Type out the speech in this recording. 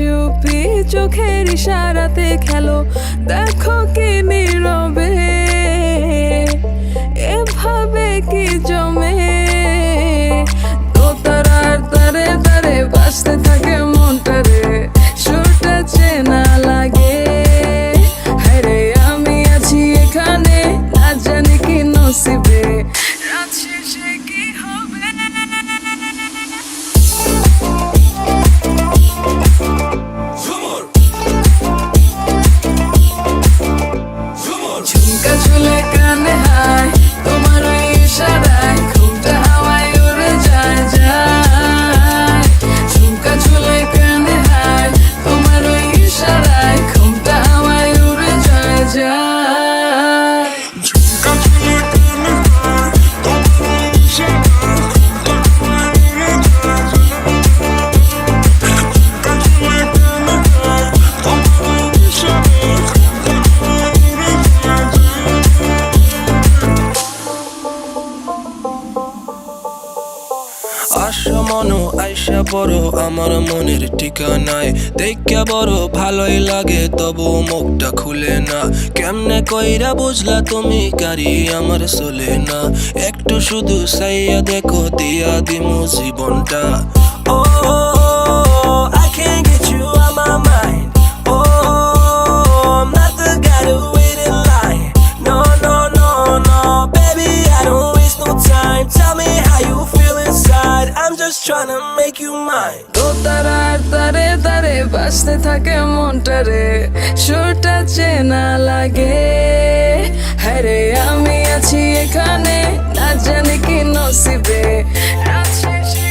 চুপি চোখের ইশারাতে খেলো, দেখো কি নীরবে এভাবে কি জমে। দোতারার তারে তারে বাজতে থাকে মনটারে, সুরটা চেনা লাগে। হায়রে আমি আছি এখানে, না জানি কি নসিবে, রাত শেষে কি হবে। ঝুমকা ঝুলে কানে হায়, তোমার ওই ইশারায় ঘুমটা হাওয়ায় উড়ে যায় যায়। ঝুমকা ঝুলে কানে হায়, তোমার ওই ইশারায় ঘুমটা হাওয়ায় উড়ে যায় যায়। ঝুমকা ঝুলে কানে হায়, তোমার ওই ইশারায় ঘুমটা হাওয়ায় উড়ে যায় যায়। ঝুমকা ঝুলে কানে হায়, তোমার ওই ইশারায় ঘুমটা হাওয়ায় উড়ে যায় যায়। আশা মনো আইসা বড় আমার মনের ঠিকানায়, দেখা বড় ভালোই লাগে তবু মুখটা খুলে না। কেমনে কইরা বুঝলা তুমি কারি আমার চলে না, একটু শুধু চাইয়া দেখো দিয়া দিমু জীবনটা। ও I can't get you out my mind. Oh, I'm not the guy to wait in line. No, no, no, no, baby, I don't waste no time. Tell me how you feel inside. I'm just tryna make you mine. দোতারার তারে তারে বাজতে থাকে মনটারে, সুরটা চেনা লাগে। হায়রে আমি আছি এখানে, না জানি কি নসিবে, রাত শেষে